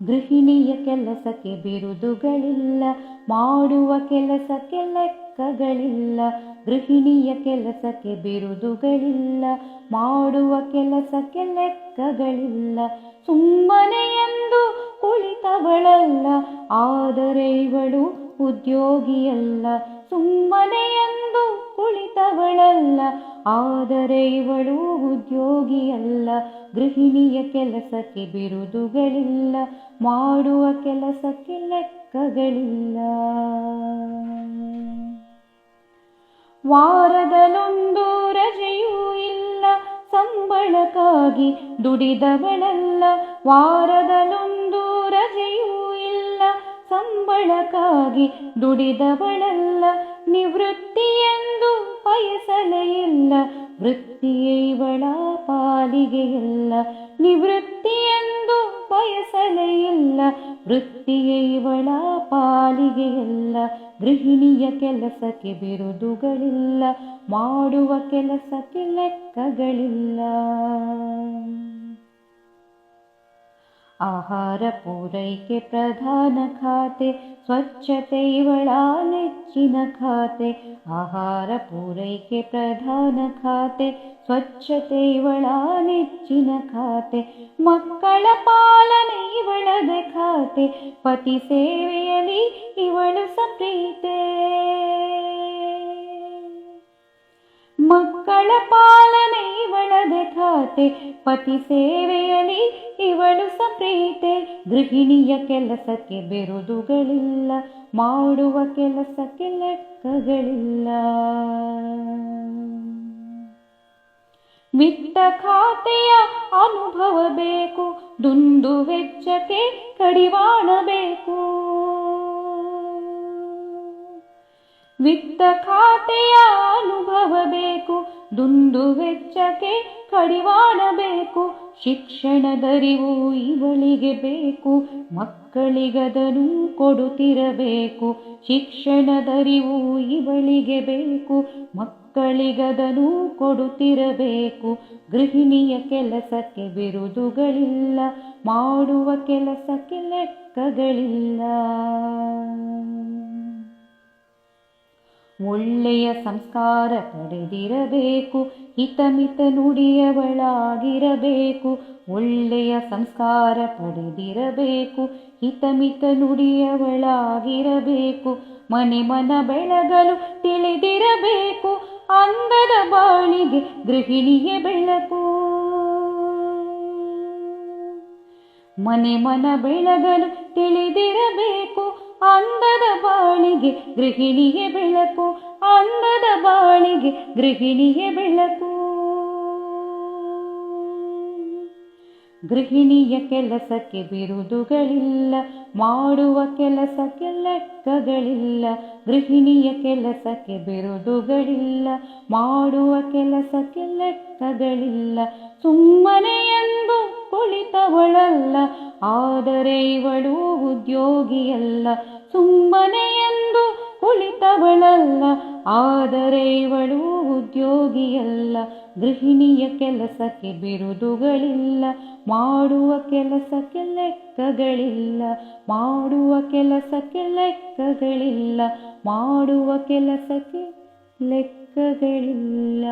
ಗೃಹಿಣಿಯ ಕೆಲಸಕ್ಕೆ ಬಿರುದುಗಳಿಲ್ಲ, ಮಾಡುವ ಕೆಲಸಕ್ಕೆ ಲೆಕ್ಕಗಳಿಲ್ಲ. ಗೃಹಿಣಿಯ ಕೆಲಸಕ್ಕೆ ಬಿರುದುಗಳಿಲ್ಲ, ಮಾಡುವ ಕೆಲಸಕ್ಕೆ ಲೆಕ್ಕಗಳಿಲ್ಲ. ಸುಮ್ಮನೆ ಎಂದು ಕುಳಿತವಳಲ್ಲ, ಆದರೆ ಇವಳು ಉದ್ಯೋಗಿಯಲ್ಲ. ಸುಮ್ಮನೆ ಎಂದು ಕುಳಿತವಳಲ್ಲ, ಆದರೆ ಇವಳು ಉದ್ಯೋಗಿಯಲ್ಲ. ಗೃಹಿಣಿಯ ಕೆಲಸಕ್ಕೆ ಬಿರುದುಗಳಿಲ್ಲ, ಮಾಡುವ ಕೆಲಸಕ್ಕೆ ಲೆಕ್ಕಗಳಿಲ್ಲ. ವಾರದಲ್ಲೊಂದು ರಜೆಯೂ ಇಲ್ಲ, ಸಂಬಳಕ್ಕಾಗಿ ದುಡಿದವಳಲ್ಲ. ವಾರದಲ್ಲೊಂದು ರಜೆಯೂ ಇಲ್ಲ, ಸಂಬಳಕ್ಕಾಗಿ ದುಡಿದವಳಲ್ಲ. ನಿವೃತ್ತಿ ಎಂದು ಬಯಸಲೇ ಇಲ್ಲ, ವೃತ್ತಿಯೇ ಇವಳ ಪಾಲಿಗೆ ಇಲ್ಲ. ನಿವೃತ್ತಿ ಎಂದು ಬಯಸಲೇ ಇಲ್ಲ, ವೃತ್ತಿಯೇ ಇವಳ ಪಾಲಿಗೆ ಇಲ್ಲ. ಗೃಹಿಣಿಯ ಕೆಲಸಕ್ಕೆ ಬಿರುದುಗಳಿಲ್ಲ, ಮಾಡುವ ಕೆಲಸಕ್ಕೆ ಲೆಕ್ಕಗಳಿಲ್ಲ. ಆಹಾರ ಪೂರೈಕೆ ಪ್ರಧಾನ ಖಾತೆ, ಸ್ವಚ್ಛತೆ ಇವಳ ನೆಚ್ಚಿನ ಖಾತೆ. ಆಹಾರ ಪೂರೈಕೆ ಪ್ರಧಾನ ಖಾತೆ, ಸ್ವಚ್ಛತೆ ಇವಳ ನೆಚ್ಚಿನ ಖಾತೆ. ಮಕ್ಕಳ ಪಾಲನೆ ಇವಳದೆ ಖಾತೆ, ಪತಿ ಸೇವೆಯಲ್ಲಿ ಇವಳು ಸಪ್ರೀತೆ. ಮಕ್ಕಳ ಪಾಲನೆ ಇವಳದೆ ಖಾತೆ, ಪತಿ ಸೇವೆಯಲ್ಲಿ ಇವಳು ಸಪ್ರೀತೆ. ಗೃಹಿಣಿಯ ಕೆಲಸಕ್ಕೆ ಬಿರುದುಗಳಿಲ್ಲ, ಮಾಡುವ ಕೆಲಸಕ್ಕೆ ಲೆಕ್ಕಗಳಿಲ್ಲ. ವಿತ್ತ ಖಾತೆಯ ಅನುಭವ ಬೇಕು, ದುಂದು ವೆಚ್ಚಕ್ಕೆ ಕಡಿವಾಣ ಬೇಕು. ವಿತ್ತ ಖಾತೆಯ ಅನುಭವ ಬೇಕು, ದುಂದು ವೆಚ್ಚಕ್ಕೆ ಕಡಿವಾಣ ಬೇಕು. ಶಿಕ್ಷಣದರಿವು ಇವಳಿಗೆ ಬೇಕು, ಮಕ್ಕಳಿಗದನ್ನು ಕೊಡುತ್ತಿರಬೇಕು. ಶಿಕ್ಷಣದರಿವು ಇವಳಿಗೆ ಬೇಕು, ಮಕ್ಕಳಿಗದನ್ನು ಕೊಡುತ್ತಿರಬೇಕು. ಗೃಹಿಣಿಯ ಕೆಲಸಕ್ಕೆ ಬಿರುದುಗಳಿಲ್ಲ, ಮಾಡುವ ಕೆಲಸಕ್ಕೆ ಲೆಕ್ಕಗಳಿಲ್ಲ. ಒಳ್ಳೆಯ ಸಂಸ್ಕಾರ ಪಡೆದಿರಬೇಕು, ಹಿತಮಿತ ನುಡಿಯವಳಾಗಿರಬೇಕು. ಒಳ್ಳೆಯ ಸಂಸ್ಕಾರ ಪಡೆದಿರಬೇಕು, ಹಿತಮಿತ ನುಡಿಯವಳಾಗಿರಬೇಕು. ಮನೆ ಮನ ಬೆಳಗಲು ತಿಳಿದಿರಬೇಕು, ಅಂದದ ಬಾಳಿಗೆ ಗೃಹಿಣಿಯೇ ಬೆಳಕು. ಮನೆ ಮನ ಬೆಳಗಲು ತಿಳಿದಿರಬೇಕು, ಅಂದದ ಬಾಳಿಗೆ ಗೃಹಿಣಿಯೇ ಬೆಳಕು. ಅಂದದ ಬಾಳಿಗೆ ಗೃಹಿಣಿಯೇ ಬೆಳಕು. ಗೃಹಿಣಿಯ ಕೆಲಸಕ್ಕೆ ಬಿರುದುಗಳಿಲ್ಲ, ಮಾಡುವ ಕೆಲಸಕ್ಕೆ ಲೆಕ್ಕಗಳಿಲ್ಲ. ಗೃಹಿಣಿಯ ಕೆಲಸಕ್ಕೆ ಬಿರುದುಗಳಿಲ್ಲ, ಮಾಡುವ ಕೆಲಸಕ್ಕೆ ಲೆಕ್ಕಗಳಿಲ್ಲ. ಸುಮ್ಮನೆ ಎಂದು ಕುಳಿತವಳಲ್ಲ, ಆದರೆ ಇವಳು ಉದ್ಯೋಗಿಯಲ್ಲ. ಸುಮ್ಮನೆ ಎಂದು ಕುಳಿತವಳಲ್ಲ, ಆದರೆ ಇವಳು ಉದ್ಯೋಗಿಯಲ್ಲ. ಗೃಹಿಣಿಯ ಕೆಲಸಕ್ಕೆ ಬಿರುದುಗಳಿಲ್ಲ, ಮಾಡುವ ಕೆಲಸಕ್ಕೆ ಲೆಕ್ಕಗಳಿಲ್ಲ. ಮಾಡುವ ಕೆಲಸಕ್ಕೆ ಲೆಕ್ಕಗಳಿಲ್ಲ, ಮಾಡುವ ಕೆಲಸಕ್ಕೆ ಲೆಕ್ಕಗಳಿಲ್ಲ.